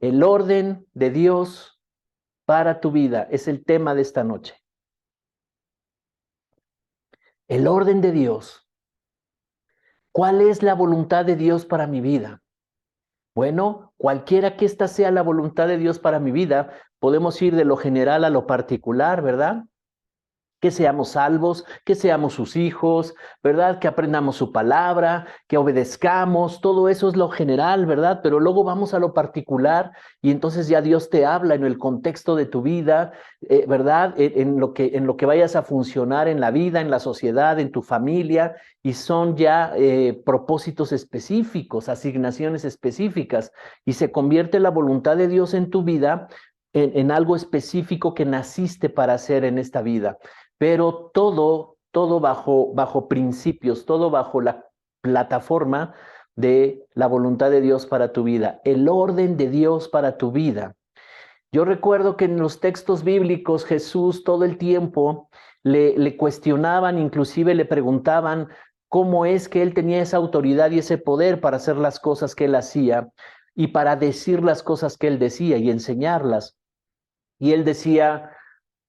El orden de Dios para tu vida es el tema de esta noche. El orden de Dios. ¿Cuál es la voluntad de Dios para mi vida? Bueno, cualquiera que esta sea la voluntad de Dios para mi vida, podemos ir de lo general a lo particular, ¿verdad? Que seamos salvos, que seamos sus hijos, ¿verdad? Que aprendamos su palabra, que obedezcamos, todo eso es lo general, ¿verdad? Pero luego vamos a lo particular y entonces ya Dios te habla en el contexto de tu vida, ¿verdad? En lo que vayas a funcionar en la vida, en la sociedad, en tu familia, y son ya propósitos específicos, asignaciones específicas, y se convierte la voluntad de Dios en tu vida en algo específico que naciste para hacer en esta vida, pero todo bajo principios, todo bajo la plataforma de la voluntad de Dios para tu vida, el orden de Dios para tu vida. Yo recuerdo que en los textos bíblicos Jesús todo el tiempo le cuestionaban, inclusive le preguntaban cómo es que él tenía esa autoridad y ese poder para hacer las cosas que él hacía y para decir las cosas que él decía y enseñarlas. Y él decía,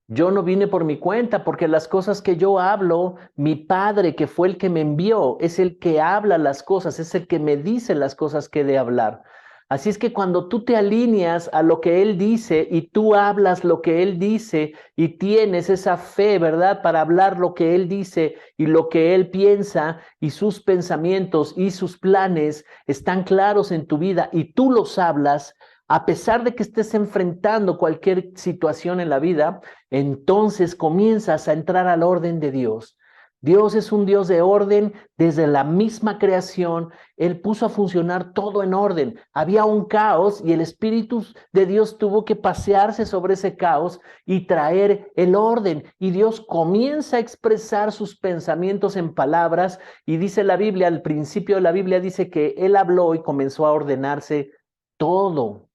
yo no vine por mi cuenta, porque las cosas que yo hablo, mi Padre, que fue el que me envió, es el que habla las cosas, es el que me dice las cosas que he de hablar. Así es que cuando tú te alineas a lo que Él dice y tú hablas lo que Él dice y tienes esa fe, ¿verdad? Para hablar lo que Él dice y lo que Él piensa y sus pensamientos y sus planes están claros en tu vida y tú los hablas, a pesar de que estés enfrentando cualquier situación en la vida, entonces comienzas a entrar al orden de Dios. Dios es un Dios de orden desde la misma creación. Él puso a funcionar todo en orden. Había un caos y el Espíritu de Dios tuvo que pasearse sobre ese caos y traer el orden. Y Dios comienza a expresar sus pensamientos en palabras y dice la Biblia, al principio de la Biblia dice que Él habló y comenzó a ordenarse todo.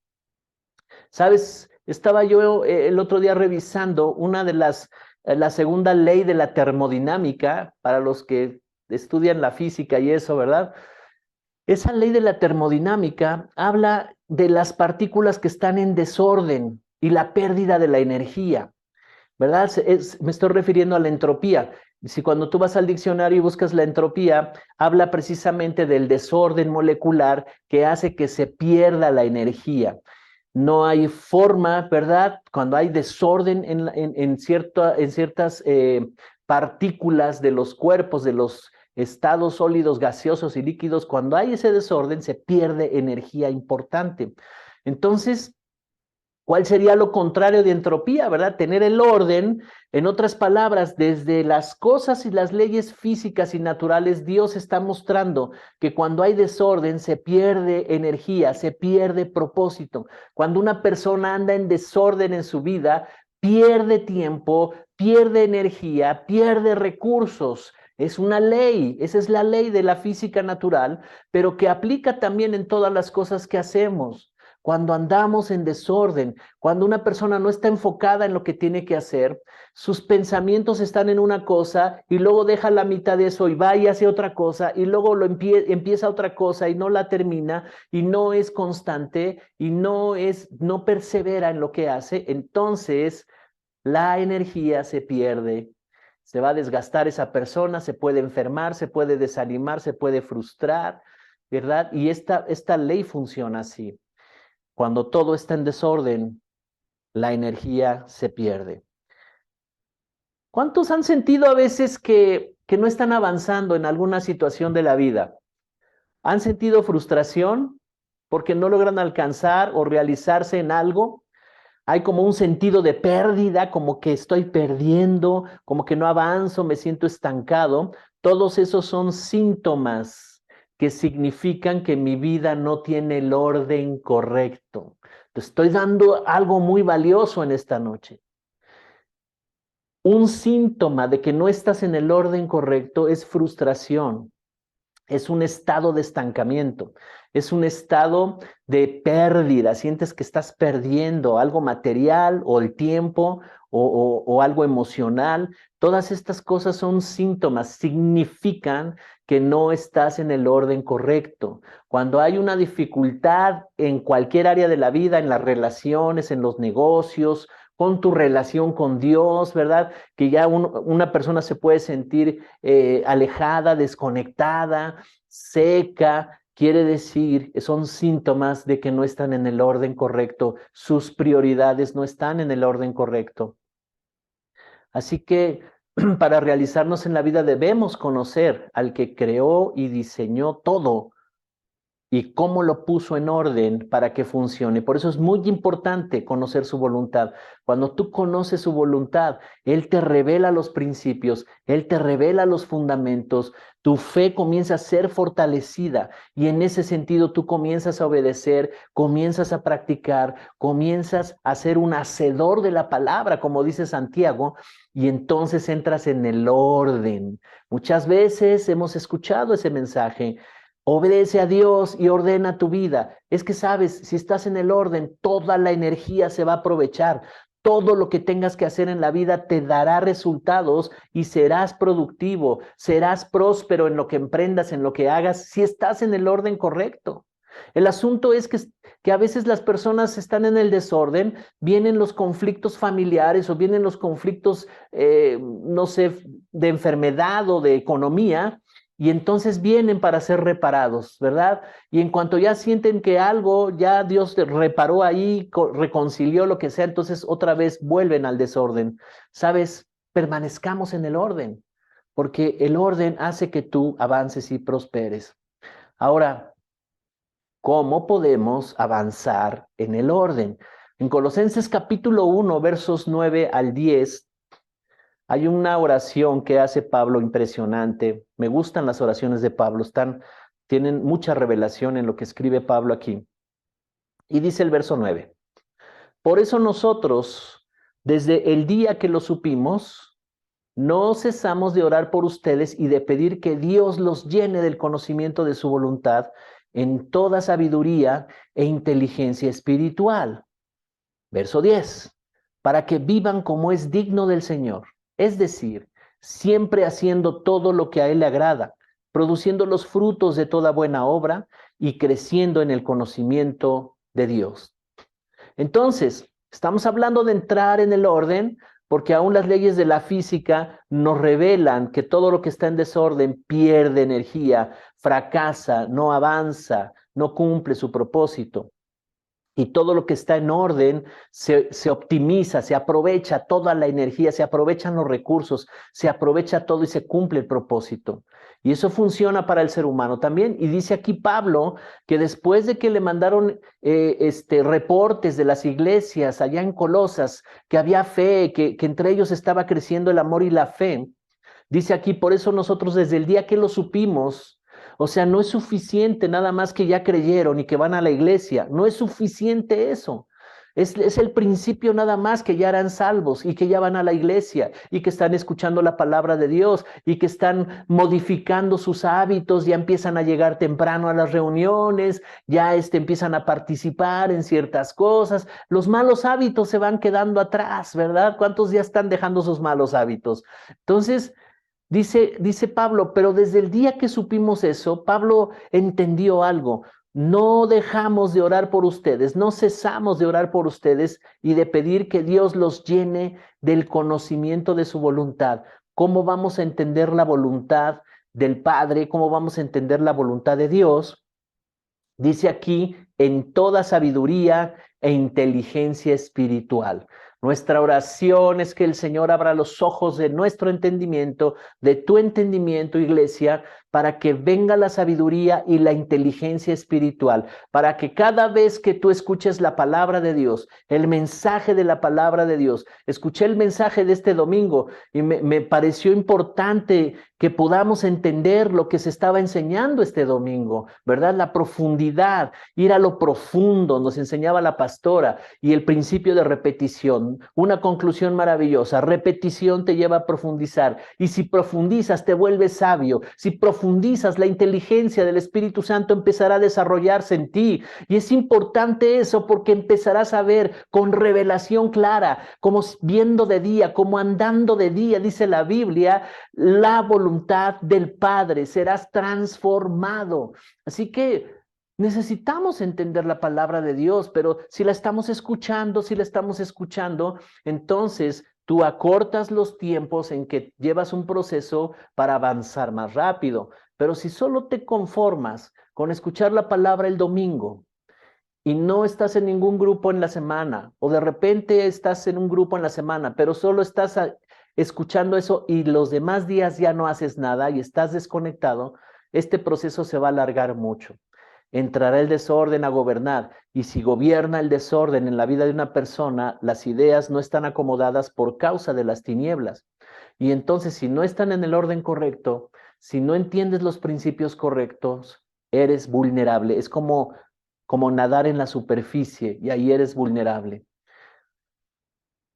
¿Sabes? Estaba yo el otro día revisando una de la segunda ley de la termodinámica, para los que estudian la física y eso, ¿verdad? Esa ley de la termodinámica habla de las partículas que están en desorden y la pérdida de la energía, ¿verdad? Me estoy refiriendo a la entropía. Si cuando tú vas al diccionario y buscas la entropía, habla precisamente del desorden molecular que hace que se pierda la energía. No hay forma, ¿verdad? Cuando hay desorden en ciertas partículas de los cuerpos, de los estados sólidos, gaseosos y líquidos, cuando hay ese desorden se pierde energía importante. Entonces, ¿cuál sería lo contrario de entropía, verdad? Tener el orden, en otras palabras, desde las cosas y las leyes físicas y naturales, Dios está mostrando que cuando hay desorden se pierde energía, se pierde propósito. Cuando una persona anda en desorden en su vida, pierde tiempo, pierde energía, pierde recursos. Es una ley, esa es la ley de la física natural, pero que aplica también en todas las cosas que hacemos. Cuando andamos en desorden, cuando una persona no está enfocada en lo que tiene que hacer, sus pensamientos están en una cosa y luego deja la mitad de eso y va y hace otra cosa y luego empieza otra cosa y no la termina y no es constante y no persevera en lo que hace, entonces la energía se pierde. Se va a desgastar esa persona, se puede enfermar, se puede desanimar, se puede frustrar, ¿verdad? Y esta ley funciona así. Cuando todo está en desorden, la energía se pierde. ¿Cuántos han sentido a veces que no están avanzando en alguna situación de la vida? ¿Han sentido frustración porque no logran alcanzar o realizarse en algo? Hay como un sentido de pérdida, como que estoy perdiendo, como que no avanzo, me siento estancado. Todos esos son síntomas que significan que mi vida no tiene el orden correcto. Te estoy dando algo muy valioso en esta noche. Un síntoma de que no estás en el orden correcto es frustración. Es un estado de estancamiento, es un estado de pérdida, sientes que estás perdiendo algo material o el tiempo o algo emocional. Todas estas cosas son síntomas, significan que no estás en el orden correcto. Cuando hay una dificultad en cualquier área de la vida, en las relaciones, en los negocios, con tu relación con Dios, ¿verdad? Que ya una persona se puede sentir alejada, desconectada, seca. Quiere decir, son síntomas de que no están en el orden correcto. Sus prioridades no están en el orden correcto. Así que para realizarnos en la vida debemos conocer al que creó y diseñó todo y cómo lo puso en orden para que funcione. Por eso es muy importante conocer su voluntad. Cuando tú conoces su voluntad, Él te revela los principios, Él te revela los fundamentos, tu fe comienza a ser fortalecida y en ese sentido tú comienzas a obedecer, comienzas a practicar, comienzas a ser un hacedor de la palabra, como dice Santiago, y entonces entras en el orden. Muchas veces hemos escuchado ese mensaje. Obedece a Dios y ordena tu vida. Es que sabes, si estás en el orden, toda la energía se va a aprovechar. Todo lo que tengas que hacer en la vida te dará resultados y serás productivo, serás próspero en lo que emprendas, en lo que hagas, si estás en el orden correcto. El asunto es que a veces las personas están en el desorden, vienen los conflictos familiares o vienen los conflictos, no sé, de enfermedad o de economía, y entonces vienen para ser reparados, ¿verdad? Y en cuanto ya sienten que algo, ya Dios reparó ahí, reconcilió lo que sea, entonces otra vez vuelven al desorden. ¿Sabes? Permanezcamos en el orden, porque el orden hace que tú avances y prosperes. Ahora, ¿cómo podemos avanzar en el orden? En Colosenses capítulo 1, versos 9 al 10, hay una oración que hace Pablo impresionante. Me gustan las oraciones de Pablo, tienen mucha revelación en lo que escribe Pablo aquí. Y dice el verso 9: por eso nosotros, desde el día que lo supimos, no cesamos de orar por ustedes y de pedir que Dios los llene del conocimiento de su voluntad en toda sabiduría e inteligencia espiritual. Verso 10: para que vivan como es digno del Señor, es decir, siempre haciendo todo lo que a Él le agrada, produciendo los frutos de toda buena obra y creciendo en el conocimiento de Dios. Entonces, estamos hablando de entrar en el orden, porque aún las leyes de la física nos revelan que todo lo que está en desorden pierde energía, fracasa, no avanza, no cumple su propósito. Y todo lo que está en orden se optimiza, se aprovecha toda la energía, se aprovechan los recursos, se aprovecha todo y se cumple el propósito. Y eso funciona para el ser humano también. Y dice aquí Pablo que después de que le mandaron reportes de las iglesias allá en Colosas, que había fe, que entre ellos estaba creciendo el amor y la fe, dice aquí, por eso nosotros desde el día que lo supimos, o sea, no es suficiente nada más que ya creyeron y que van a la iglesia. No es suficiente eso. Es el principio nada más que ya eran salvos y que ya van a la iglesia y que están escuchando la palabra de Dios y que están modificando sus hábitos, ya empiezan a llegar temprano a las reuniones, ya empiezan a participar en ciertas cosas. Los malos hábitos se van quedando atrás, ¿verdad? ¿Cuántos ya están dejando sus malos hábitos? Entonces, dice Pablo, pero desde el día que supimos eso, Pablo entendió algo. No dejamos de orar por ustedes, no cesamos de orar por ustedes y de pedir que Dios los llene del conocimiento de su voluntad. ¿Cómo vamos a entender la voluntad del Padre? ¿Cómo vamos a entender la voluntad de Dios? Dice aquí, en toda sabiduría e inteligencia espiritual. Nuestra oración es que el Señor abra los ojos de nuestro entendimiento, de tu entendimiento, iglesia, para que venga la sabiduría y la inteligencia espiritual, para que cada vez que tú escuches la palabra de Dios, el mensaje de la palabra de Dios, escuché el mensaje de este domingo y me pareció importante que podamos entender lo que se estaba enseñando este domingo, ¿verdad? La profundidad, ir a lo profundo, nos enseñaba la pastora, y el principio de repetición, una conclusión maravillosa. Repetición te lleva a profundizar, y si profundizas te vuelves sabio, si profundizas profundizas, la inteligencia del Espíritu Santo empezará a desarrollarse en ti. Y es importante eso porque empezarás a ver con revelación clara, como viendo de día, como andando de día, dice la Biblia, la voluntad del Padre. Serás transformado. Así que necesitamos entender la palabra de Dios, pero si la estamos escuchando, entonces tú acortas los tiempos en que llevas un proceso para avanzar más rápido. Pero si solo te conformas con escuchar la palabra el domingo y no estás en ningún grupo en la semana, o de repente estás en un grupo en la semana, pero solo estás escuchando eso y los demás días ya no haces nada y estás desconectado, este proceso se va a alargar mucho. Entrará el desorden a gobernar, y si gobierna el desorden en la vida de una persona, las ideas no están acomodadas por causa de las tinieblas. Y entonces, si no están en el orden correcto, si no entiendes los principios correctos, eres vulnerable. Es como nadar en la superficie y ahí eres vulnerable.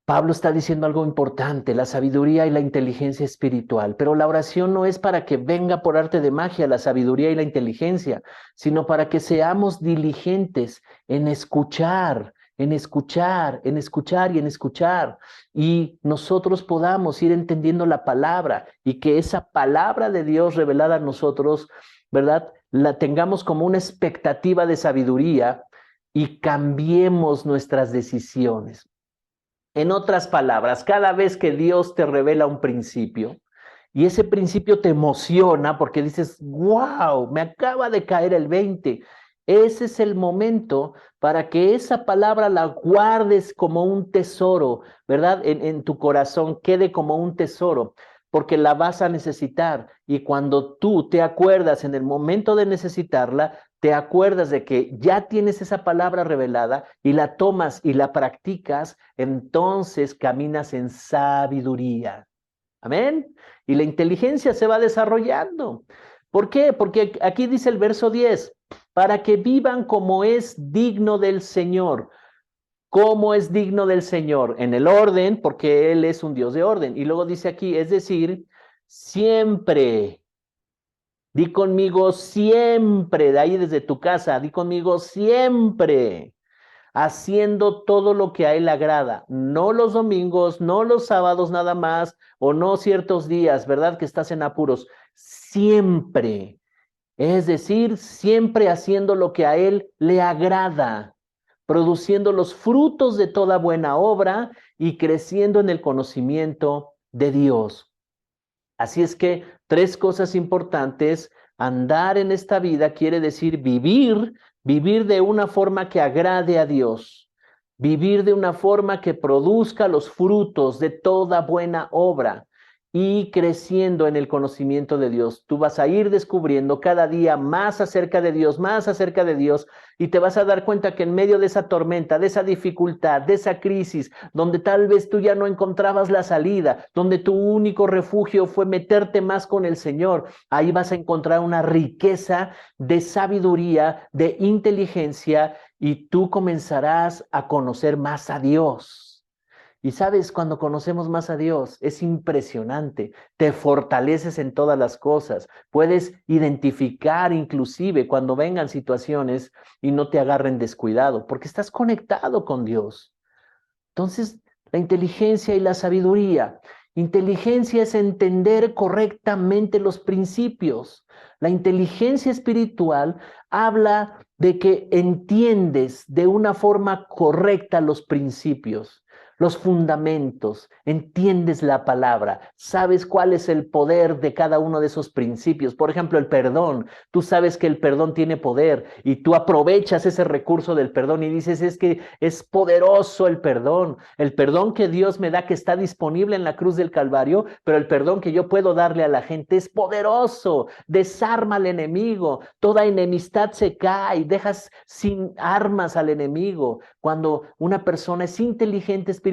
Pablo está diciendo algo importante, la sabiduría y la inteligencia espiritual, pero la oración no es para que venga por arte de magia la sabiduría y la inteligencia, sino para que seamos diligentes en escuchar, en escuchar, en escuchar y en escuchar, y nosotros podamos ir entendiendo la palabra y que esa palabra de Dios revelada a nosotros, ¿verdad? La tengamos como una expectativa de sabiduría y cambiemos nuestras decisiones. En otras palabras, cada vez que Dios te revela un principio y ese principio te emociona porque dices, wow, me acaba de caer el 20, ese es el momento para que esa palabra la guardes como un tesoro, ¿verdad? En tu corazón quede como un tesoro, porque la vas a necesitar. Y cuando tú te acuerdas en el momento de necesitarla, te acuerdas de que ya tienes esa palabra revelada y la tomas y la practicas, entonces caminas en sabiduría. Amén. Y la inteligencia se va desarrollando. ¿Por qué? Porque aquí dice el verso 10, para que vivan como es digno del Señor. ¿Cómo es digno del Señor? En el orden, porque Él es un Dios de orden. Y luego dice aquí, es decir, siempre. Di conmigo siempre, de ahí desde tu casa, di conmigo siempre, haciendo todo lo que a Él agrada, no los domingos, no los sábados nada más, o no ciertos días, ¿verdad? Que estás en apuros, siempre, es decir, siempre haciendo lo que a Él le agrada, produciendo los frutos de toda buena obra y creciendo en el conocimiento de Dios. Así es que 3 cosas importantes. Andar en esta vida quiere decir vivir de una forma que agrade a Dios, vivir de una forma que produzca los frutos de toda buena obra y creciendo en el conocimiento de Dios. Tú vas a ir descubriendo cada día más acerca de Dios, y te vas a dar cuenta que en medio de esa tormenta, de esa dificultad, de esa crisis, donde tal vez tú ya no encontrabas la salida, donde tu único refugio fue meterte más con el Señor, ahí vas a encontrar una riqueza de sabiduría, de inteligencia, y tú comenzarás a conocer más a Dios. Y sabes, cuando conocemos más a Dios, es impresionante, te fortaleces en todas las cosas, puedes identificar inclusive cuando vengan situaciones y no te agarren descuidado, porque estás conectado con Dios. Entonces, la inteligencia y la sabiduría. Inteligencia es entender correctamente los principios. La inteligencia espiritual habla de que entiendes de una forma correcta los principios, los fundamentos, entiendes la palabra, sabes cuál es el poder de cada uno de esos principios. Por ejemplo, el perdón. Tú sabes que el perdón tiene poder y tú aprovechas ese recurso del perdón y dices, es que es poderoso el perdón que Dios me da, que está disponible en la cruz del Calvario, pero el perdón que yo puedo darle a la gente es poderoso, desarma al enemigo, toda enemistad se cae, dejas sin armas al enemigo. Cuando una persona es inteligente espiritualmente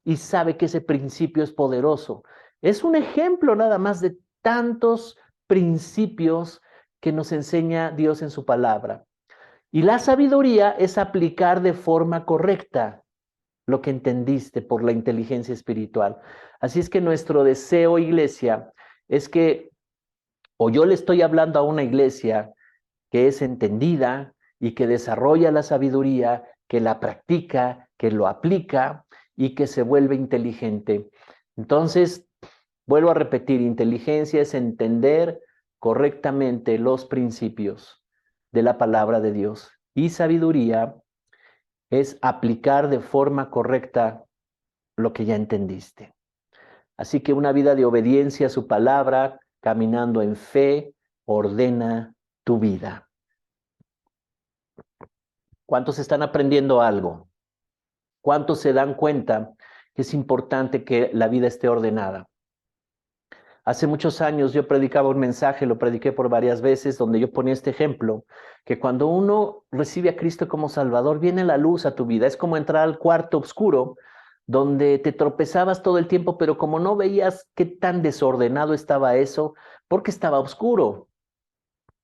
y sabe que ese principio es poderoso. Es un ejemplo nada más de tantos principios que nos enseña Dios en su palabra. Y la sabiduría es aplicar de forma correcta lo que entendiste por la inteligencia espiritual. Así es que nuestro deseo, iglesia, es que O yo le estoy hablando a una iglesia que es entendida y que desarrolla la sabiduría, que la practica, que lo aplica y que se vuelve inteligente. Entonces, vuelvo a repetir, inteligencia es entender correctamente los principios de la palabra de Dios. Y sabiduría es aplicar de forma correcta lo que ya entendiste. Así que una vida de obediencia a su palabra, caminando en fe, ordena tu vida. ¿Cuántos están aprendiendo algo? ¿Cuántos se dan cuenta que es importante que la vida esté ordenada? Hace muchos años yo predicaba un mensaje, lo prediqué por varias veces, donde yo ponía este ejemplo, que cuando uno recibe a Cristo como Salvador, viene la luz a tu vida. Es como entrar al cuarto oscuro, donde te tropezabas todo el tiempo, pero como no veías qué tan desordenado estaba eso, porque estaba oscuro.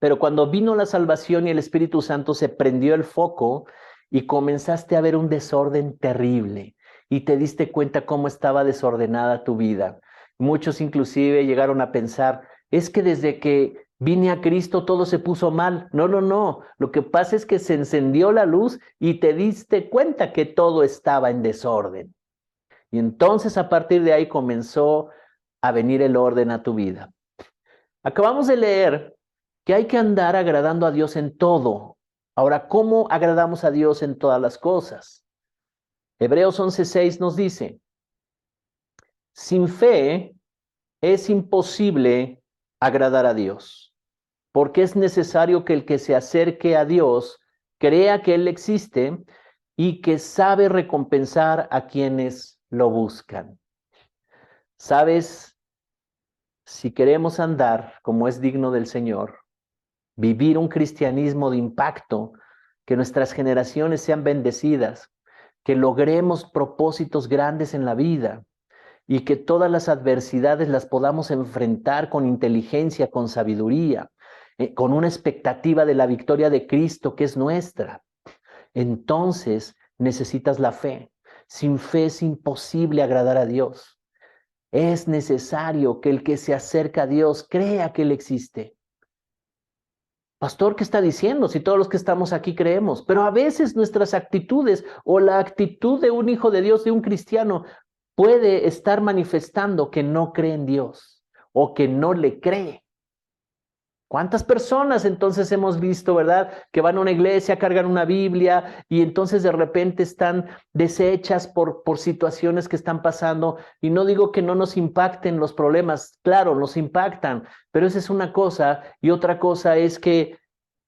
Pero cuando vino la salvación y el Espíritu Santo, se prendió el foco y comenzaste a ver un desorden terrible y te diste cuenta cómo estaba desordenada tu vida. Muchos inclusive llegaron a pensar, es que desde que vine a Cristo todo se puso mal. No, no, no. Lo que pasa es que se encendió la luz y te diste cuenta que todo estaba en desorden. Y entonces a partir de ahí comenzó a venir el orden a tu vida. Acabamos de leer que hay que andar agradando a Dios en todo. Ahora, ¿cómo agradamos a Dios en todas las cosas? Hebreos 11:6 nos dice, sin fe es imposible agradar a Dios, porque es necesario que el que se acerque a Dios crea que Él existe y que sabe recompensar a quienes lo buscan. ¿Sabes? Si queremos andar como es digno del Señor, vivir un cristianismo de impacto, que nuestras generaciones sean bendecidas, que logremos propósitos grandes en la vida y que todas las adversidades las podamos enfrentar con inteligencia, con sabiduría, con una expectativa de la victoria de Cristo que es nuestra. Entonces necesitas la fe. Sin fe es imposible agradar a Dios. Es necesario que el que se acerca a Dios crea que Él existe. Pastor, ¿qué está diciendo? Si todos los que estamos aquí creemos, pero a veces nuestras actitudes o la actitud de un hijo de Dios, de un cristiano, puede estar manifestando que no cree en Dios o que no le cree. ¿Cuántas personas entonces hemos visto, verdad? Que van a una iglesia, cargan una Biblia y entonces de repente están deshechas por situaciones que están pasando. Y no digo que no nos impacten los problemas, claro, nos impactan, pero esa es una cosa. Y otra cosa es que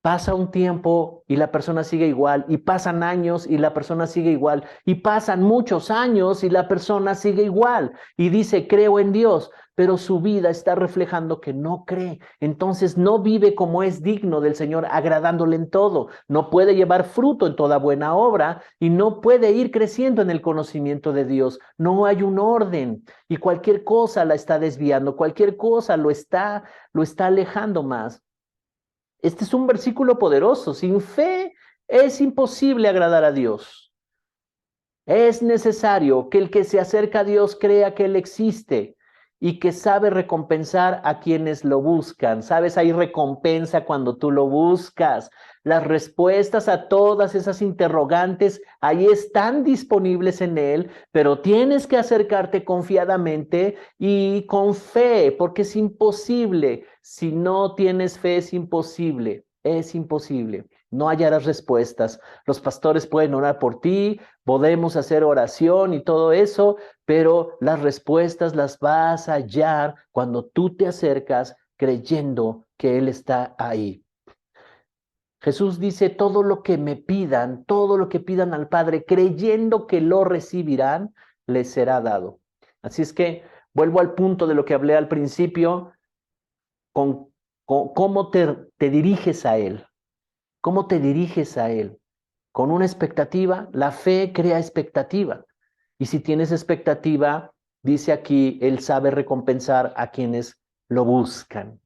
pasa un tiempo y la persona sigue igual, y pasan años y la persona sigue igual, y pasan muchos años y la persona sigue igual, y dice, creo en Dios, pero su vida está reflejando que no cree. Entonces no vive como es digno del Señor, agradándole en todo. No puede llevar fruto en toda buena obra y no puede ir creciendo en el conocimiento de Dios. No hay un orden y cualquier cosa la está desviando, cualquier cosa lo está alejando más. Este es un versículo poderoso. Sin fe es imposible agradar a Dios. Es necesario que el que se acerca a Dios crea que Él existe y que sabe recompensar a quienes lo buscan. ¿Sabes? Hay recompensa cuando tú lo buscas. Las respuestas a todas esas interrogantes ahí están disponibles en Él, pero tienes que acercarte confiadamente y con fe, porque es imposible. Si no tienes fe, es imposible. Es imposible. No hallarás respuestas. Los pastores pueden orar por ti, podemos hacer oración y todo eso, pero las respuestas las vas a hallar cuando tú te acercas creyendo que Él está ahí. Jesús dice, todo lo que me pidan, todo lo que pidan al Padre, creyendo que lo recibirán, les será dado. Así es que vuelvo al punto de lo que hablé al principio, con cómo te diriges a Él. ¿Cómo te diriges a Él? Con una expectativa, la fe crea expectativa. Y si tienes expectativa, dice aquí, Él sabe recompensar a quienes lo buscan.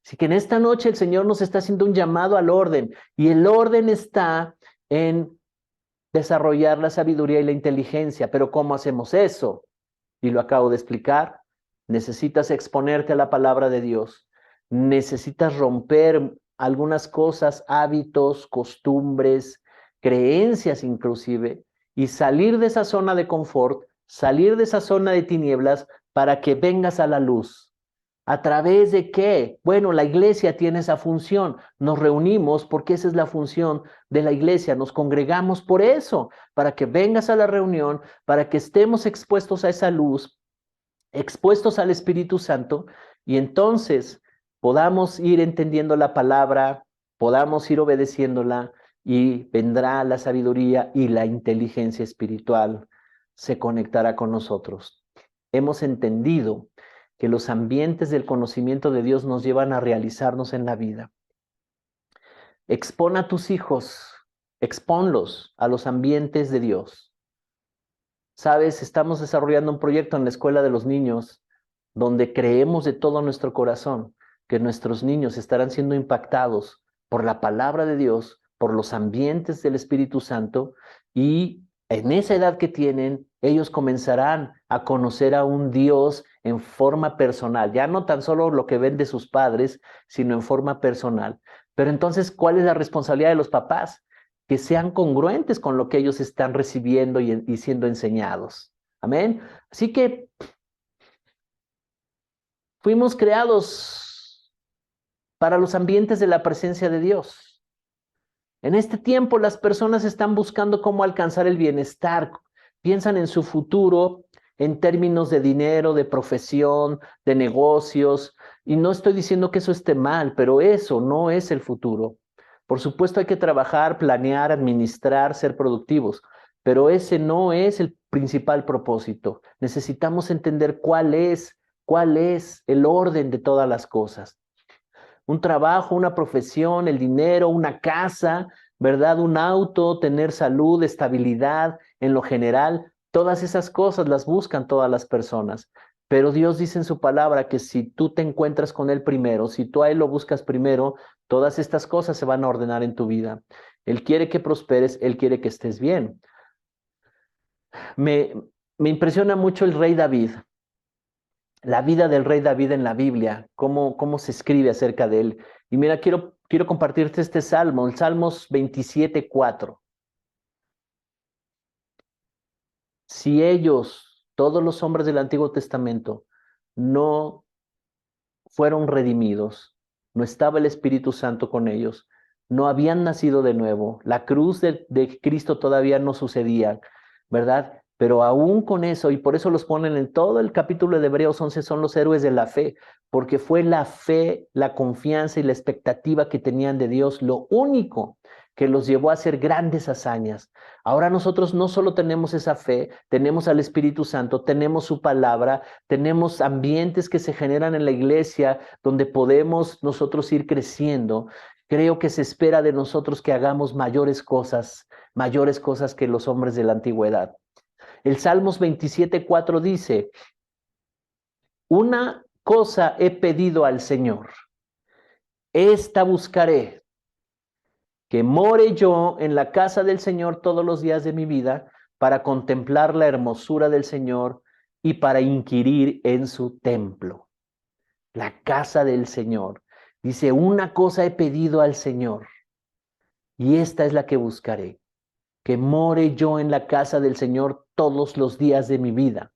Así que en esta noche el Señor nos está haciendo un llamado al orden. Y el orden está en desarrollar la sabiduría y la inteligencia. Pero ¿cómo hacemos eso? Y lo acabo de explicar. Necesitas exponerte a la palabra de Dios. necesitas romper algunas cosas, hábitos, costumbres, creencias inclusive, y salir de esa zona de confort, salir de esa zona de tinieblas para que vengas a la luz. ¿A través de qué? Bueno, la iglesia tiene esa función. Nos reunimos porque esa es la función de la iglesia. Nos congregamos por eso, para que vengas a la reunión, para que estemos expuestos a esa luz, expuestos al Espíritu Santo, y entonces podamos ir entendiendo la palabra, podamos ir obedeciéndola, y vendrá la sabiduría y la inteligencia espiritual se conectará con nosotros. Hemos entendido que los ambientes del conocimiento de Dios nos llevan a realizarnos en la vida. Expon a tus hijos, exponlos a los ambientes de Dios. Sabes, estamos desarrollando un proyecto en la escuela de los niños donde creemos de todo nuestro corazón que nuestros niños estarán siendo impactados por la palabra de Dios, por los ambientes del Espíritu Santo, y en esa edad que tienen, ellos comenzarán a conocer a un Dios en forma personal, ya no tan solo lo que ven de sus padres, sino en forma personal. Pero entonces, ¿cuál es la responsabilidad de los papás? Que sean congruentes con lo que ellos están recibiendo y siendo enseñados. Amén. Así que fuimos creados para los ambientes de la presencia de Dios. En este tiempo las personas están buscando cómo alcanzar el bienestar. Piensan en su futuro en términos de dinero, de profesión, de negocios. Y no estoy diciendo que eso esté mal, pero eso no es el futuro. Por supuesto hay que trabajar, planear, administrar, ser productivos, pero ese no es el principal propósito. Necesitamos entender cuál es el orden de todas las cosas. Un trabajo, una profesión, el dinero, una casa, ¿verdad? Un auto, tener salud, estabilidad en lo general. Todas esas cosas las buscan todas las personas. Pero Dios dice en su palabra que si tú te encuentras con Él primero, si tú a Él lo buscas primero, todas estas cosas se van a ordenar en tu vida. Él quiere que prosperes, Él quiere que estés bien. Me, me impresiona mucho el rey David. La vida del rey David en la Biblia, cómo se escribe acerca de él. Y mira, quiero compartirte este salmo, el Salmos 27:4. Si ellos, todos los hombres del Antiguo Testamento, no fueron redimidos, no estaba el Espíritu Santo con ellos, no habían nacido de nuevo, la cruz de Cristo todavía no sucedía, ¿verdad? Pero aún con eso, y por eso los ponen en todo el capítulo de Hebreos 11, son los héroes de la fe, porque fue la fe, la confianza y la expectativa que tenían de Dios lo único que los llevó a hacer grandes hazañas. Ahora nosotros no solo tenemos esa fe, tenemos al Espíritu Santo, tenemos su palabra, tenemos ambientes que se generan en la iglesia donde podemos nosotros ir creciendo. Creo que se espera de nosotros que hagamos mayores cosas que los hombres de la antigüedad. El Salmos 27:4 dice: una cosa he pedido al Señor, esta buscaré, que more yo en la casa del Señor todos los días de mi vida, para contemplar la hermosura del Señor y para inquirir en su templo. La casa del Señor. Dice, una cosa he pedido al Señor, y esta es la que buscaré, que more yo en la casa del Señor todos los días de mi vida,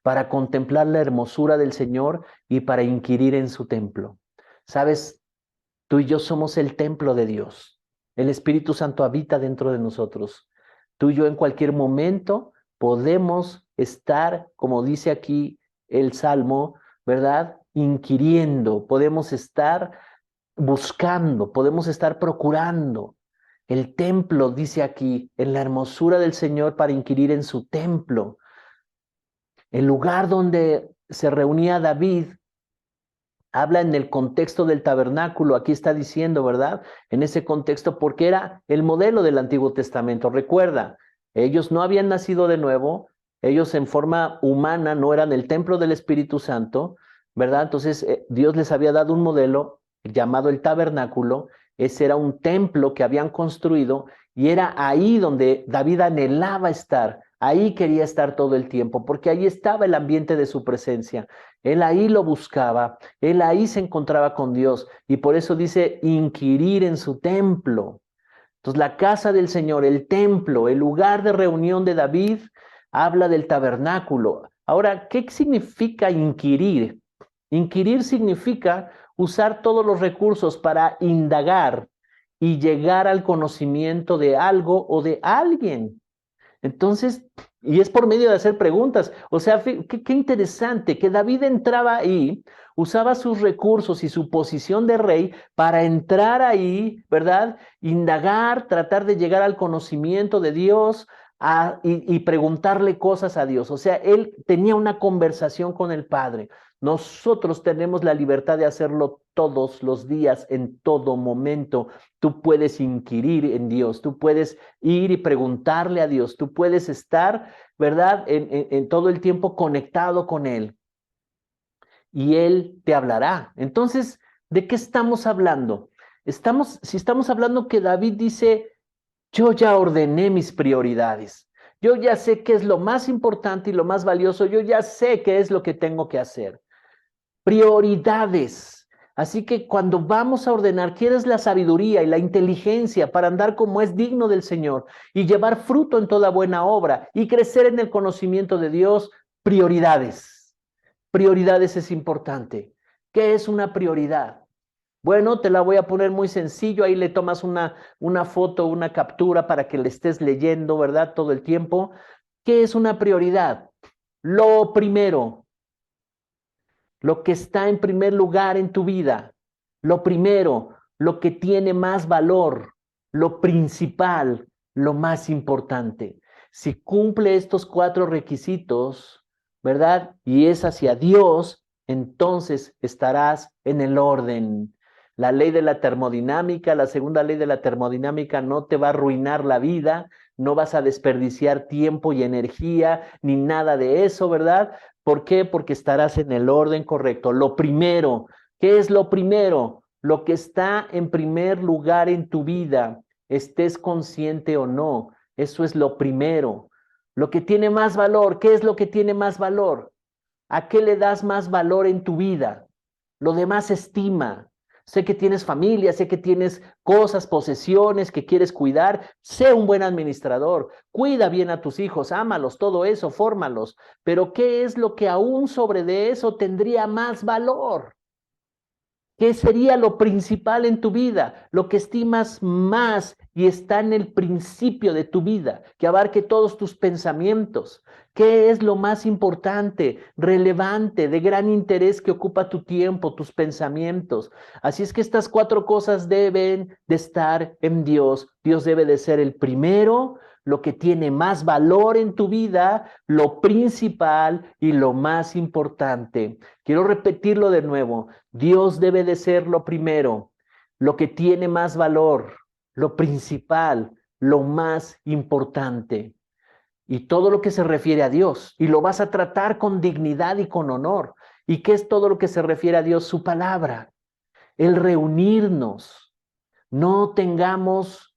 para contemplar la hermosura del Señor y para inquirir en su templo. ¿Sabes? Tú y yo somos el templo de Dios. El Espíritu Santo habita dentro de nosotros. Tú y yo en cualquier momento podemos estar, como dice aquí el Salmo, ¿verdad? Inquiriendo, podemos estar buscando, podemos estar procurando. El templo, dice aquí, en la hermosura del Señor para inquirir en su templo. El lugar donde se reunía David habla en el contexto del tabernáculo, aquí está diciendo, ¿verdad? En ese contexto, porque era el modelo del Antiguo Testamento. Recuerda, ellos no habían nacido de nuevo, ellos en forma humana no eran el templo del Espíritu Santo, ¿verdad? Entonces, Dios les había dado un modelo llamado el tabernáculo. Ese era un templo que habían construido y era ahí donde David anhelaba estar, Ahí quería estar todo el tiempo, porque ahí estaba el ambiente de su presencia. Él ahí lo buscaba, él ahí se encontraba con Dios, y por eso dice inquirir en su templo. Entonces, la casa del Señor, el templo, el lugar de reunión de David, habla del tabernáculo. Ahora, ¿qué significa inquirir? Inquirir significa usar todos los recursos para indagar y llegar al conocimiento de algo o de alguien. Entonces, y es por medio de hacer preguntas. O sea, qué interesante que David entraba ahí, usaba sus recursos y su posición de rey para entrar ahí, ¿verdad? Indagar, tratar de llegar al conocimiento de Dios y preguntarle cosas a Dios. O sea, él tenía una conversación con el Padre. Nosotros tenemos la libertad de hacerlo todos los días, en todo momento. Tú puedes inquirir en Dios, tú puedes ir y preguntarle a Dios, tú puedes estar, ¿verdad? En todo el tiempo conectado con Él y Él te hablará. Entonces, ¿de qué estamos hablando? Si estamos hablando que David dice, yo ya ordené mis prioridades. Yo ya sé qué es lo más importante y lo más valioso. Yo ya sé qué es lo que tengo que hacer. Prioridades. Así que cuando vamos a ordenar, ¿quieres la sabiduría y la inteligencia para andar como es digno del Señor y llevar fruto en toda buena obra y crecer en el conocimiento de Dios? Prioridades. Prioridades es importante. ¿Qué es una prioridad? Bueno, te la voy a poner muy sencillo. Ahí le tomas una foto, una captura para que le estés leyendo, ¿verdad? Todo el tiempo. ¿Qué es una prioridad? Lo primero, lo que está en primer lugar en tu vida, lo primero, lo que tiene más valor, lo principal, lo más importante. Si cumple estos 4 requisitos, ¿verdad? Y es hacia Dios, entonces estarás en el orden. La ley de la termodinámica, la segunda ley de la termodinámica no te va a arruinar la vida, no vas a desperdiciar tiempo y energía, ni nada de eso, ¿verdad? ¿Por qué? Porque estarás en el orden correcto. Lo primero, ¿qué es lo primero? Lo que está en primer lugar en tu vida, estés consciente o no. Eso es lo primero. Lo que tiene más valor, ¿qué es lo que tiene más valor? ¿A qué le das más valor en tu vida? Lo demás estima. Sé que tienes familia, sé que tienes cosas, posesiones que quieres cuidar. Sé un buen administrador. Cuida bien a tus hijos, ámalos, todo eso, fórmalos. Pero ¿qué es lo que aún sobre de eso tendría más valor? ¿Qué sería lo principal en tu vida? Lo que estimas más y está en el principio de tu vida, que abarque todos tus pensamientos. ¿Qué es lo más importante, relevante, de gran interés que ocupa tu tiempo, tus pensamientos? Así es que estas 4 cosas deben de estar en Dios. Dios debe de ser el primero, lo que tiene más valor en tu vida, lo principal y lo más importante. Quiero repetirlo de nuevo. Dios debe de ser lo primero, lo que tiene más valor, lo principal, lo más importante. Y todo lo que se refiere a Dios. Y lo vas a tratar con dignidad y con honor. ¿Y qué es todo lo que se refiere a Dios? Su palabra. El reunirnos. No tengamos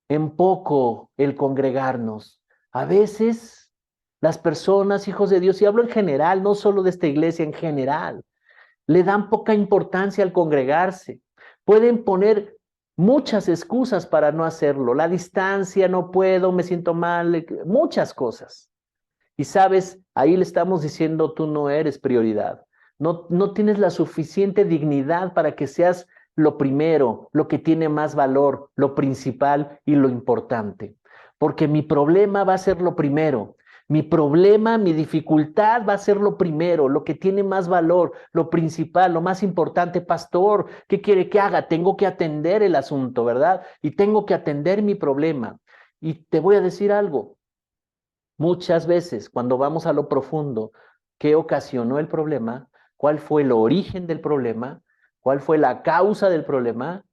en poco el congregarnos. A veces las personas, hijos de Dios, y hablo en general, no solo de esta iglesia, en general, le dan poca importancia al congregarse. Pueden poner muchas excusas para no hacerlo. La distancia, no puedo, me siento mal, muchas cosas. Y sabes, ahí le estamos diciendo, tú no eres prioridad. No tienes la suficiente dignidad para que seas lo primero, lo que tiene más valor, lo principal y lo importante. Porque mi problema va a ser lo primero. Mi problema, mi dificultad va a ser lo primero, lo que tiene más valor, lo principal, lo más importante. Pastor, ¿qué quiere que haga? Tengo que atender el asunto, ¿verdad? Y tengo que atender mi problema. Y te voy a decir algo. Muchas veces, cuando vamos a lo profundo, ¿qué ocasionó el problema? ¿Cuál fue el origen del problema? ¿Cuál fue la causa del problema?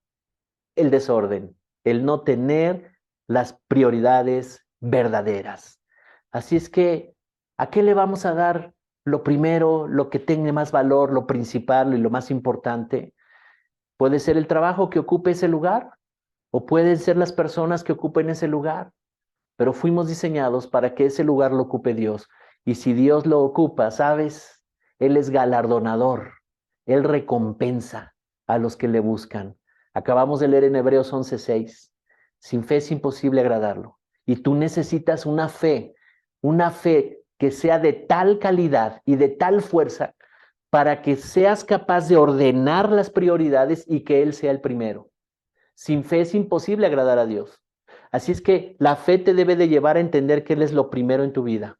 El desorden, el no tener las prioridades verdaderas. Así es que, ¿a qué le vamos a dar lo primero, lo que tenga más valor, lo principal y lo más importante? Puede ser el trabajo que ocupe ese lugar o pueden ser las personas que ocupen ese lugar. pero fuimos diseñados para que ese lugar lo ocupe Dios. Y si Dios lo ocupa, ¿sabes? Él es galardonador, Él recompensa a los que le buscan. Acabamos de leer en Hebreos 11:6. Sin fe es imposible agradarlo. Y tú necesitas una fe que sea de tal calidad y de tal fuerza para que seas capaz de ordenar las prioridades y que Él sea el primero. Sin fe es imposible agradar a Dios. Así es que la fe te debe de llevar a entender que Él es lo primero en tu vida,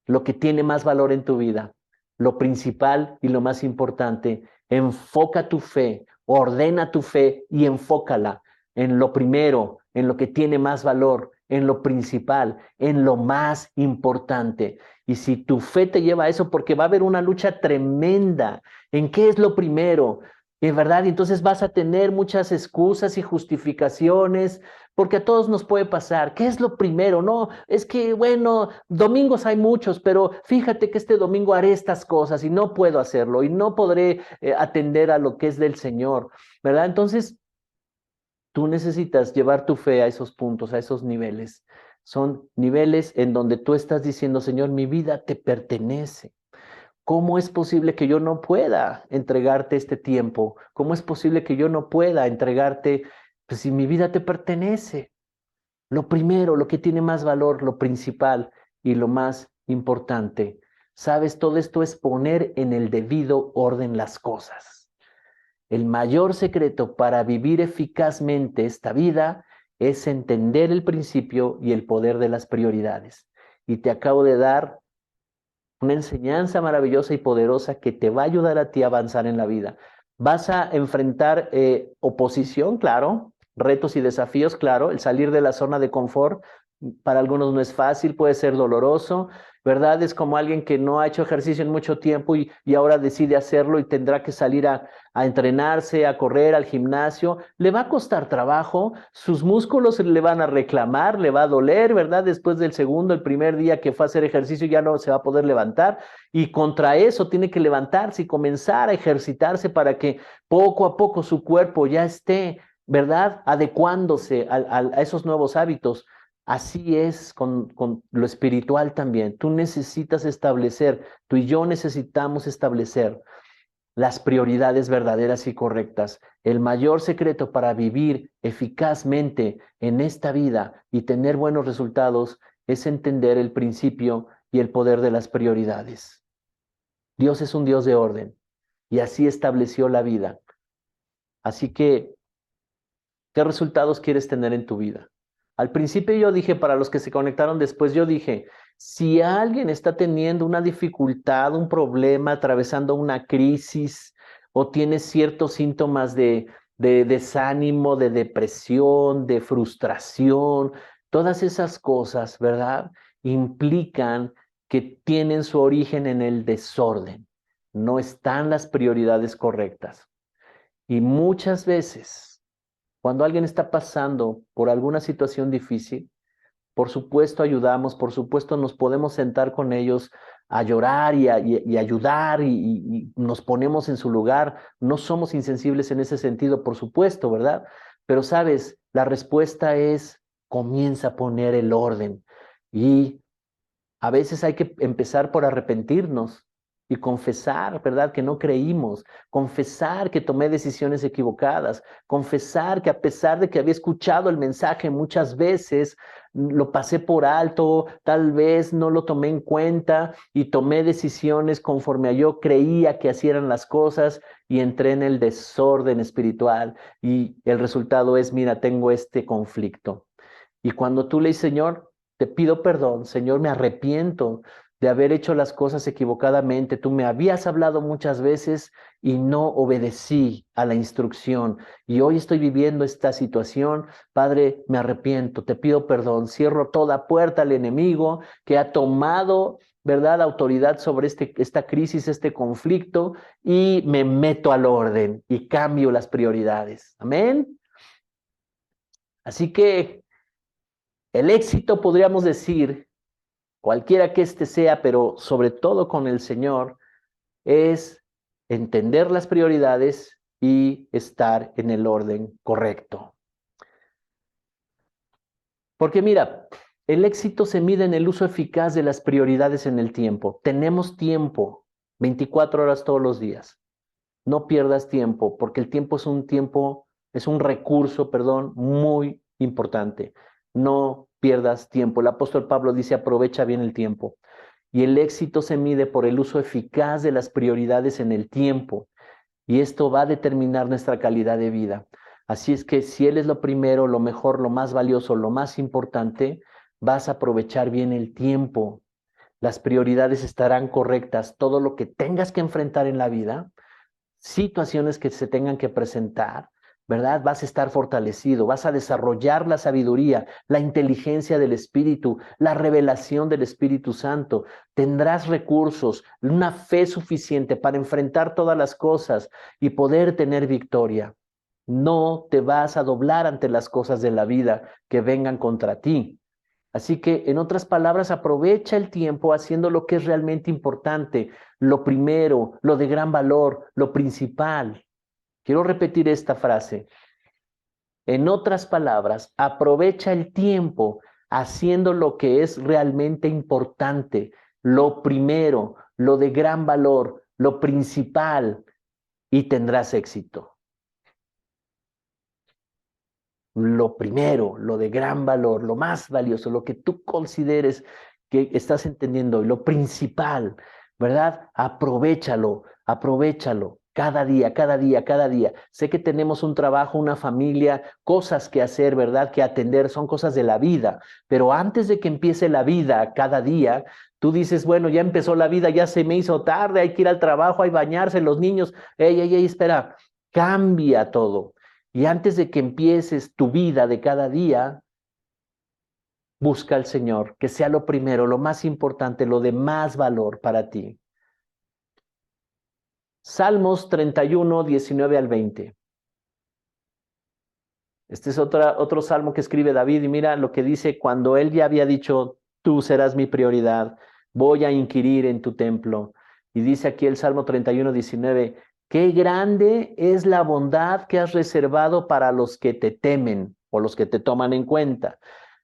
lo que tiene más valor en tu vida, lo principal y lo más importante. Enfoca tu fe, ordena tu fe y enfócala en lo primero, en lo que tiene más valor, en lo principal, en lo más importante. Y si tu fe te lleva a eso, porque va a haber una lucha tremenda en qué es lo primero, ¿es verdad? Y entonces vas a tener muchas excusas y justificaciones, porque a todos nos puede pasar. ¿Qué es lo primero? No, es que, bueno, domingos hay muchos, pero fíjate que este domingo haré estas cosas y no puedo hacerlo y no podré atender a lo que es del Señor, ¿verdad? Entonces, tú necesitas llevar tu fe a esos puntos, a esos niveles. Son niveles en donde tú estás diciendo, Señor, mi vida te pertenece. ¿Cómo es posible que yo no pueda entregarte este tiempo? ¿Cómo es posible que yo no pueda entregarte, pues si mi vida te pertenece? Lo primero, lo que tiene más valor, lo principal y lo más importante. ¿Sabes? Todo esto es poner en el debido orden las cosas. El mayor secreto para vivir eficazmente esta vida es entender el principio y el poder de las prioridades. Y te acabo de dar una enseñanza maravillosa y poderosa que te va a ayudar a ti a avanzar en la vida. Vas a enfrentar oposición, claro, retos y desafíos, claro, el salir de la zona de confort. Para algunos no es fácil, puede ser doloroso, ¿verdad? Es como alguien que no ha hecho ejercicio en mucho tiempo y ahora decide hacerlo y tendrá que salir a entrenarse, a correr al gimnasio. Le va a costar trabajo, sus músculos le van a reclamar, le va a doler, ¿verdad? Después del segundo, el primer día que fue a hacer ejercicio ya no se va a poder levantar y contra eso tiene que levantarse y comenzar a ejercitarse para que poco a poco su cuerpo ya esté, ¿verdad? Adecuándose a esos nuevos hábitos. Así es con lo espiritual también. Tú necesitas establecer, tú y yo necesitamos establecer las prioridades verdaderas y correctas. El mayor secreto para vivir eficazmente en esta vida y tener buenos resultados es entender el principio y el poder de las prioridades. Dios es un Dios de orden y así estableció la vida. Así que, ¿qué resultados quieres tener en tu vida? Al principio yo dije, para los que se conectaron después, yo dije, si alguien está teniendo una dificultad, un problema, atravesando una crisis o tiene ciertos síntomas de desánimo, de depresión, de frustración, todas esas cosas, ¿verdad? Implican que tienen su origen en el desorden. No están las prioridades correctas. Y muchas veces cuando alguien está pasando por alguna situación difícil, por supuesto ayudamos, por supuesto nos podemos sentar con ellos a llorar y ayudar y nos ponemos en su lugar. No somos insensibles en ese sentido, por supuesto, ¿verdad? Pero sabes, la respuesta es comienza a poner el orden y a veces hay que empezar por arrepentirnos y confesar, ¿verdad? Que no creímos, confesar que tomé decisiones equivocadas, confesar que a pesar de que había escuchado el mensaje muchas veces, lo pasé por alto, tal vez no lo tomé en cuenta y tomé decisiones conforme a yo creía que así eran las cosas y entré en el desorden espiritual y el resultado es, mira, tengo este conflicto. Y cuando tú le dices, Señor, te pido perdón, Señor, me arrepiento de haber hecho las cosas equivocadamente. Tú me habías hablado muchas veces y no obedecí a la instrucción. Y hoy estoy viviendo esta situación. Padre, me arrepiento, te pido perdón. Cierro toda puerta al enemigo que ha tomado, ¿verdad?, autoridad sobre esta crisis, este conflicto, y me meto al orden y cambio las prioridades. Amén. Así que el éxito, podríamos decir, cualquiera que éste sea, pero sobre todo con el Señor, es entender las prioridades y estar en el orden correcto. Porque mira, el éxito se mide en el uso eficaz de las prioridades en el tiempo. Tenemos tiempo, 24 horas todos los días. No pierdas tiempo, porque el tiempo es un recurso, perdón, muy importante. No pierdas tiempo. El apóstol Pablo dice, aprovecha bien el tiempo. Y el éxito se mide por el uso eficaz de las prioridades en el tiempo. Y esto va a determinar nuestra calidad de vida. Así es que si Él es lo primero, lo mejor, lo más valioso, lo más importante, vas a aprovechar bien el tiempo. Las prioridades estarán correctas. Todo lo que tengas que enfrentar en la vida, situaciones que se tengan que presentar, ¿verdad? Vas a estar fortalecido, vas a desarrollar la sabiduría, la inteligencia del Espíritu, la revelación del Espíritu Santo. Tendrás recursos, una fe suficiente para enfrentar todas las cosas y poder tener victoria. No te vas a doblar ante las cosas de la vida que vengan contra ti. Así que, en otras palabras, aprovecha el tiempo haciendo lo que es realmente importante, lo primero, lo de gran valor, lo principal. Quiero repetir esta frase. En otras palabras, aprovecha el tiempo haciendo lo que es realmente importante, lo primero, lo de gran valor, lo principal, y tendrás éxito. Lo primero, lo de gran valor, lo más valioso, lo que tú consideres que estás entendiendo, y lo principal, ¿verdad? Aprovéchalo, aprovéchalo. Cada día, cada día, cada día. Sé que tenemos un trabajo, una familia, cosas que hacer, ¿verdad? Que atender, son cosas de la vida. Pero antes de que empiece la vida, cada día, tú dices, bueno, ya empezó la vida, ya se me hizo tarde, hay que ir al trabajo, hay que bañarse, los niños. Ey, ey, ey, espera, cambia todo. Y antes de que empieces tu vida de cada día, busca al Señor, que sea lo primero, lo más importante, lo de más valor para ti. Salmos 31, 19 al 20. Este es otro salmo que escribe David y mira lo que dice cuando él ya había dicho, tú serás mi prioridad, voy a inquirir en tu templo. Y dice aquí el Salmo 31, 19, qué grande es la bondad que has reservado para los que te temen o los que te toman en cuenta.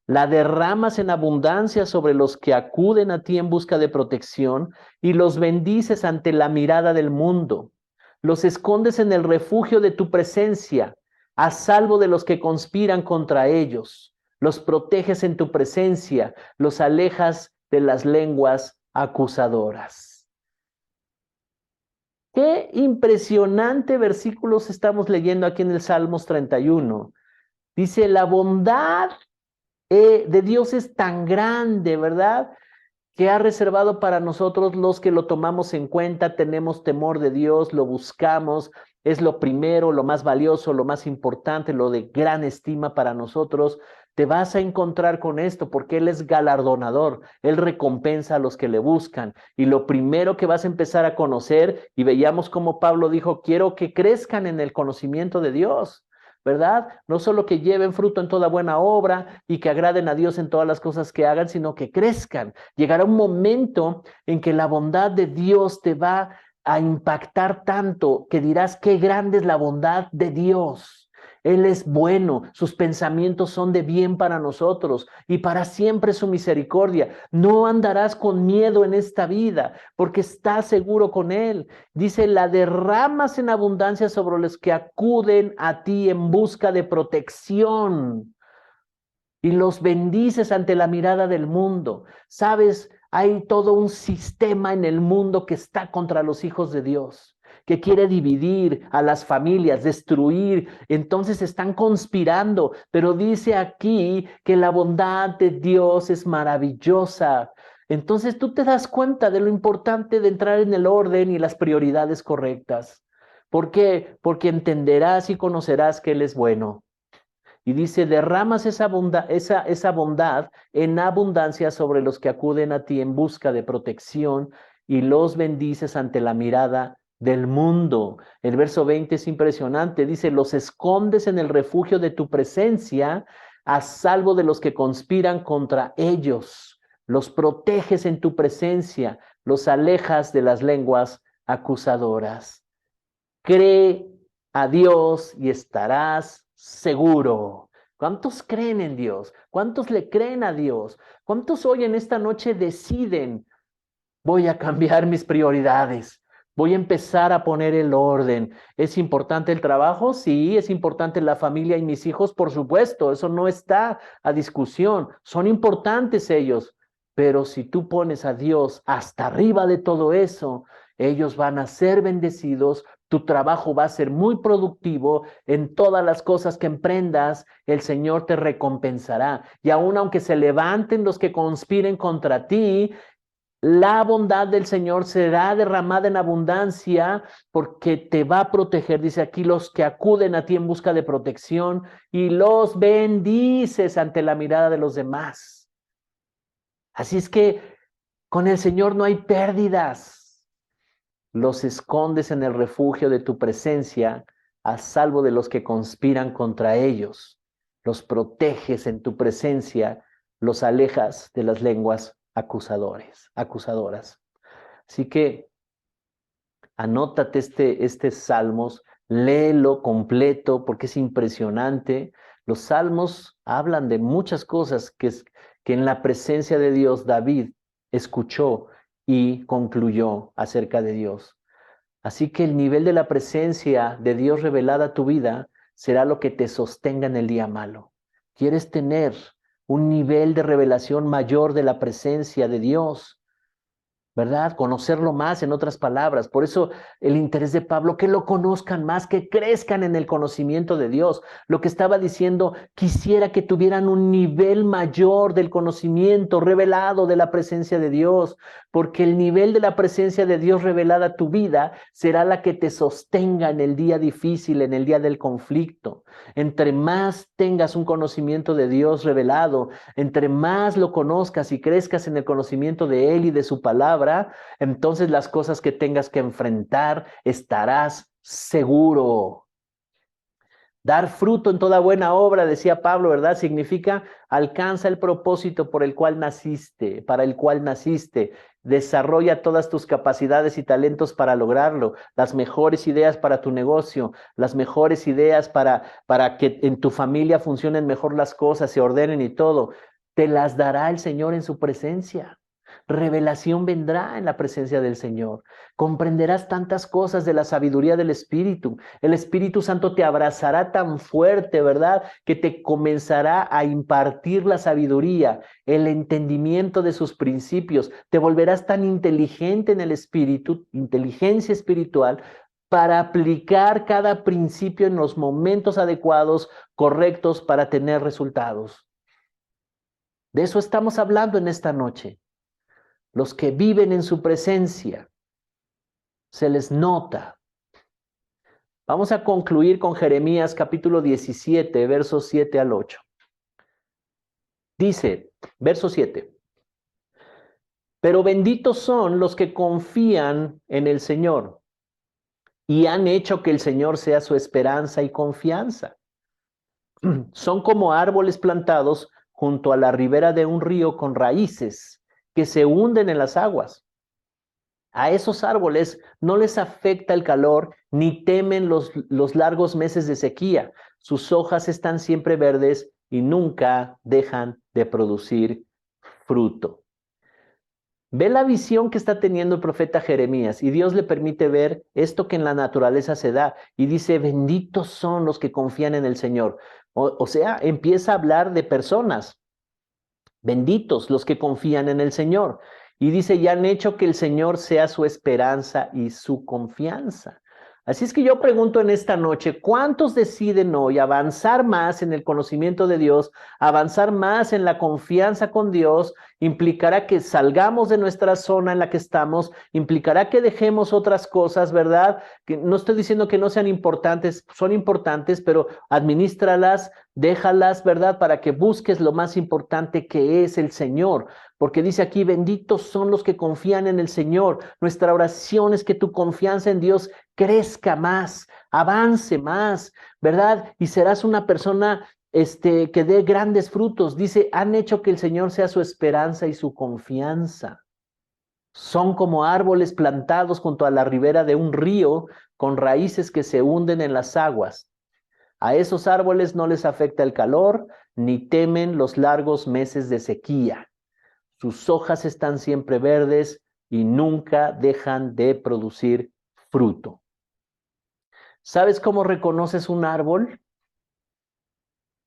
La derramas en abundancia sobre los que acuden a ti en busca de protección y los bendices ante la mirada del mundo. Los escondes en el refugio de tu presencia, a salvo de los que conspiran contra ellos. Los proteges en tu presencia, los alejas de las lenguas acusadoras. Qué impresionante versículos estamos leyendo aquí en el Salmos 31. Dice, la bondad de Dios es tan grande, ¿verdad? Que ha reservado para nosotros los que lo tomamos en cuenta, tenemos temor de Dios, lo buscamos, es lo primero, lo más valioso, lo más importante, lo de gran estima para nosotros. Te vas a encontrar con esto porque Él es galardonador, Él recompensa a los que le buscan. Y lo primero que vas a empezar a conocer, y veíamos como Pablo dijo, quiero que crezcan en el conocimiento de Dios. ¿Verdad? No solo que lleven fruto en toda buena obra y que agraden a Dios en todas las cosas que hagan, sino que crezcan. Llegará un momento en que la bondad de Dios te va a impactar tanto que dirás qué grande es la bondad de Dios. Él es bueno, sus pensamientos son de bien para nosotros y para siempre su misericordia. No andarás con miedo en esta vida porque estás seguro con Él. Dice, la derramas en abundancia sobre los que acuden a ti en busca de protección y los bendices ante la mirada del mundo. Sabes, hay todo un sistema en el mundo que está contra los hijos de Dios, que quiere dividir a las familias, destruir. Entonces están conspirando, pero dice aquí que la bondad de Dios es maravillosa. Entonces tú te das cuenta de lo importante de entrar en el orden y las prioridades correctas. ¿Por qué? Porque entenderás y conocerás que Él es bueno. Y dice, derramas esa bondad en abundancia sobre los que acuden a ti en busca de protección y los bendices ante la mirada del mundo. El verso 20 es impresionante. Dice, los escondes en el refugio de tu presencia a salvo de los que conspiran contra ellos. Los proteges en tu presencia, los alejas de las lenguas acusadoras. Cree a Dios y estarás seguro. ¿Cuántos creen en Dios? ¿Cuántos le creen a Dios? ¿Cuántos hoy en esta noche deciden, voy a cambiar mis prioridades? Voy a empezar a poner el orden. ¿Es importante el trabajo? Sí. ¿Es importante la familia y mis hijos? Por supuesto, eso no está a discusión. Son importantes ellos. Pero si tú pones a Dios hasta arriba de todo eso, ellos van a ser bendecidos, tu trabajo va a ser muy productivo, en todas las cosas que emprendas, el Señor te recompensará. Y aun aunque se levanten los que conspiren contra ti, la bondad del Señor será derramada en abundancia porque te va a proteger. Dice aquí, los que acuden a ti en busca de protección y los bendices ante la mirada de los demás. Así es que con el Señor no hay pérdidas. Los escondes en el refugio de tu presencia, a salvo de los que conspiran contra ellos. Los proteges en tu presencia, los alejas de las lenguas acusadoras. Así que anótate este Salmos, léelo completo porque es impresionante. Los Salmos hablan de muchas cosas que en la presencia de Dios David escuchó y concluyó acerca de Dios. Así que el nivel de la presencia de Dios revelada a tu vida será lo que te sostenga en el día malo. ¿Quieres tener un nivel de revelación mayor de la presencia de Dios? ¿Verdad? Conocerlo más, en otras palabras. Por eso el interés de Pablo, que lo conozcan más, que crezcan en el conocimiento de Dios. Lo que estaba diciendo, quisiera que tuvieran un nivel mayor del conocimiento revelado de la presencia de Dios, porque el nivel de la presencia de Dios revelada a tu vida será la que te sostenga en el día difícil, en el día del conflicto. Entre más tengas un conocimiento de Dios revelado, entre más lo conozcas y crezcas en el conocimiento de Él y de su palabra, entonces las cosas que tengas que enfrentar estarás seguro. Dar fruto en toda buena obra, decía Pablo, ¿verdad? Significa alcanza el propósito por el cual naciste, para el cual naciste. Desarrolla todas tus capacidades y talentos para lograrlo. Las mejores ideas para tu negocio, las mejores ideas para que en tu familia funcionen mejor las cosas, se ordenen y todo. Te las dará el Señor en su presencia. Revelación vendrá en la presencia del Señor. Comprenderás tantas cosas de la sabiduría del Espíritu. El Espíritu Santo te abrazará tan fuerte, ¿verdad? Que te comenzará a impartir la sabiduría, el entendimiento de sus principios. Te volverás tan inteligente en el Espíritu, inteligencia espiritual, para aplicar cada principio en los momentos adecuados, correctos, para tener resultados. De eso estamos hablando en esta noche. Los que viven en su presencia, se les nota. Vamos a concluir con Jeremías capítulo 17, versos 7 al 8. Dice, verso 7, pero benditos son los que confían en el Señor y han hecho que el Señor sea su esperanza y confianza. Son como árboles plantados junto a la ribera de un río con raíces que se hunden en las aguas. A esos árboles no les afecta el calor ni temen los largos meses de sequía. Sus hojas están siempre verdes y nunca dejan de producir fruto. Ve la visión que está teniendo el profeta Jeremías y Dios le permite ver esto que en la naturaleza se da y dice, benditos son los que confían en el Señor. O sea, empieza a hablar de personas. Benditos los que confían en el Señor. Y dice, ya han hecho que el Señor sea su esperanza y su confianza. Así es que yo pregunto en esta noche, ¿cuántos deciden hoy avanzar más en el conocimiento de Dios, avanzar más en la confianza con Dios? Implicará que salgamos de nuestra zona en la que estamos, implicará que dejemos otras cosas, ¿verdad? Que no estoy diciendo que no sean importantes, son importantes, pero administralas, déjalas, ¿verdad? Para que busques lo más importante que es el Señor. Porque dice aquí, benditos son los que confían en el Señor. Nuestra oración es que tu confianza en Dios crezca más, avance más, ¿verdad? Y serás una persona que dé grandes frutos. Dice, han hecho que el Señor sea su esperanza y su confianza. Son como árboles plantados junto a la ribera de un río con raíces que se hunden en las aguas. A esos árboles no les afecta el calor, ni temen los largos meses de sequía. Sus hojas están siempre verdes y nunca dejan de producir fruto. ¿Sabes cómo reconoces un árbol?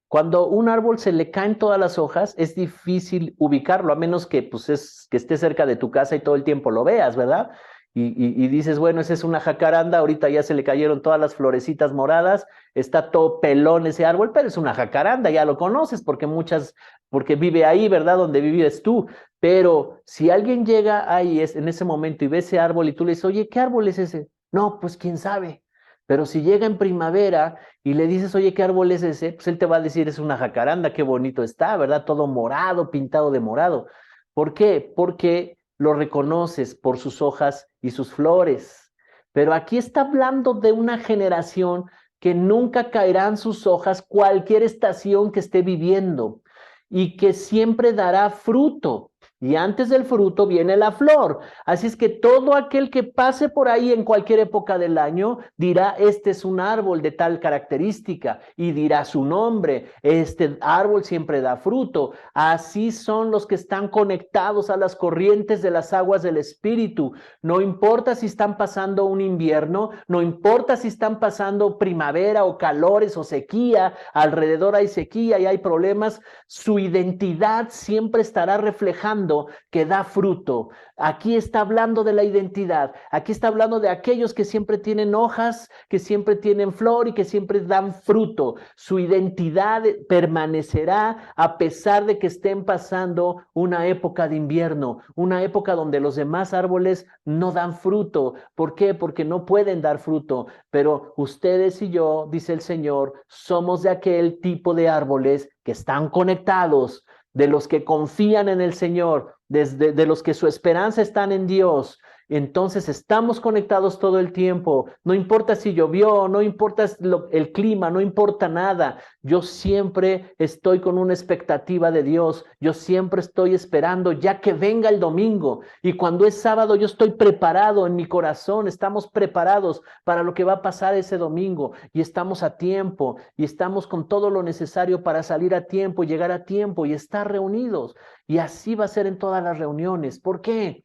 Cuando un árbol se le caen todas las hojas, es difícil ubicarlo, a menos que, que esté cerca de tu casa y todo el tiempo lo veas, ¿verdad? Y dices, bueno, esa es una jacaranda, ahorita ya se le cayeron todas las florecitas moradas, está todo pelón ese árbol, pero es una jacaranda, ya lo conoces porque vive ahí, ¿verdad? Donde vives tú. Pero si alguien llega ahí en ese momento y ve ese árbol y tú le dices, oye, ¿qué árbol es ese? No, pues quién sabe. Pero si llega en primavera y le dices, oye, ¿qué árbol es ese? Pues él te va a decir, es una jacaranda, qué bonito está, ¿verdad? Todo morado, pintado de morado. ¿Por qué? Porque lo reconoces por sus hojas y sus flores. Pero aquí está hablando de una generación que nunca caerán sus hojas cualquier estación que esté viviendo y que siempre dará fruto. Y antes del fruto viene la flor. Así es que todo aquel que pase por ahí en cualquier época del año dirá, este es un árbol de tal característica y dirá su nombre. Este árbol siempre da fruto. Así son los que están conectados a las corrientes de las aguas del Espíritu. No importa si están pasando un invierno, no importa si están pasando primavera o calores o sequía, alrededor hay sequía y hay problemas, su identidad siempre estará reflejando que da fruto. Aquí está hablando de la identidad. Aquí está hablando de aquellos que siempre tienen hojas, que siempre tienen flor y que siempre dan fruto. Su identidad permanecerá a pesar de que estén pasando una época de invierno, una época donde los demás árboles no dan fruto. ¿Por qué? Porque no pueden dar fruto. Pero ustedes y yo, dice el Señor, somos de aquel tipo de árboles que están conectados, de los que confían en el Señor, de los que su esperanza está en Dios. Entonces estamos conectados todo el tiempo. No importa si llovió, no importa el clima, no importa nada. Yo siempre estoy con una expectativa de Dios. Yo siempre estoy esperando ya que venga el domingo. Y cuando es sábado, yo estoy preparado en mi corazón. Estamos preparados para lo que va a pasar ese domingo. Y estamos a tiempo. Y estamos con todo lo necesario para salir a tiempo, llegar a tiempo y estar reunidos. Y así va a ser en todas las reuniones. ¿Por qué?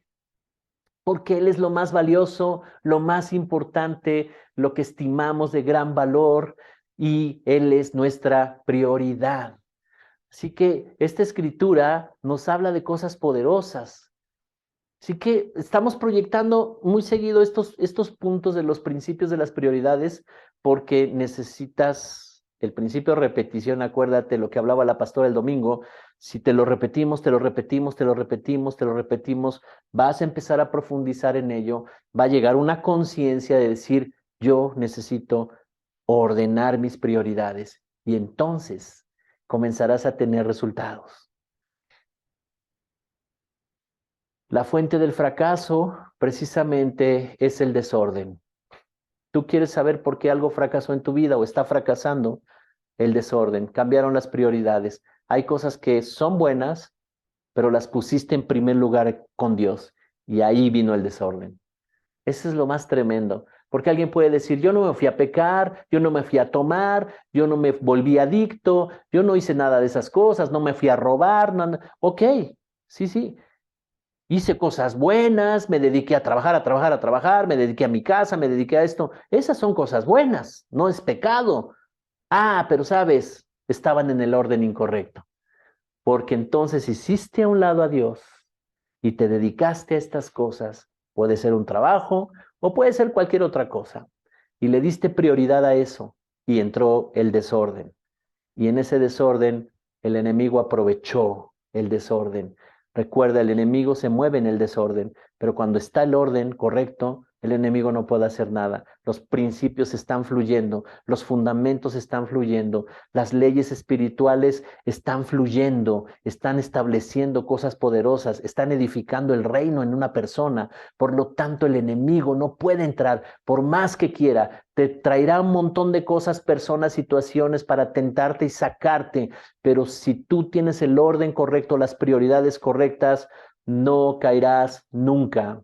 Porque Él es lo más valioso, lo más importante, lo que estimamos de gran valor y Él es nuestra prioridad. Así que esta escritura nos habla de cosas poderosas. Así que estamos proyectando muy seguido estos puntos de los principios de las prioridades porque necesitas el principio de repetición. Acuérdate lo que hablaba la pastora el domingo. Si te lo repetimos, te lo repetimos, te lo repetimos, te lo repetimos, vas a empezar a profundizar en ello. Va a llegar una conciencia de decir, yo necesito ordenar mis prioridades. Y entonces comenzarás a tener resultados. La fuente del fracaso precisamente es el desorden. Tú quieres saber por qué algo fracasó en tu vida o está fracasando, el desorden. Cambiaron las prioridades. Hay cosas que son buenas, pero las pusiste en primer lugar con Dios y ahí vino el desorden. Eso es lo más tremendo, porque alguien puede decir, yo no me fui a pecar, yo no me fui a tomar, yo no me volví adicto, yo no hice nada de esas cosas, no me fui a robar. No. Ok, sí, sí. Hice cosas buenas, me dediqué a trabajar, a trabajar, a trabajar, me dediqué a mi casa, me dediqué a esto. Esas son cosas buenas, no es pecado. Ah, pero sabes, estaban en el orden incorrecto, porque entonces hiciste a un lado a Dios y te dedicaste a estas cosas. Puede ser un trabajo o puede ser cualquier otra cosa. Y le diste prioridad a eso y entró el desorden. Y en ese desorden el enemigo aprovechó el desorden. Recuerda, el enemigo se mueve en el desorden, pero cuando está el orden correcto, el enemigo no puede hacer nada. Los principios están fluyendo, los fundamentos están fluyendo, las leyes espirituales están fluyendo, están estableciendo cosas poderosas, están edificando el reino en una persona. Por lo tanto, el enemigo no puede entrar, por más que quiera. Te traerá un montón de cosas, personas, situaciones para tentarte y sacarte, pero si tú tienes el orden correcto, las prioridades correctas, no caerás nunca.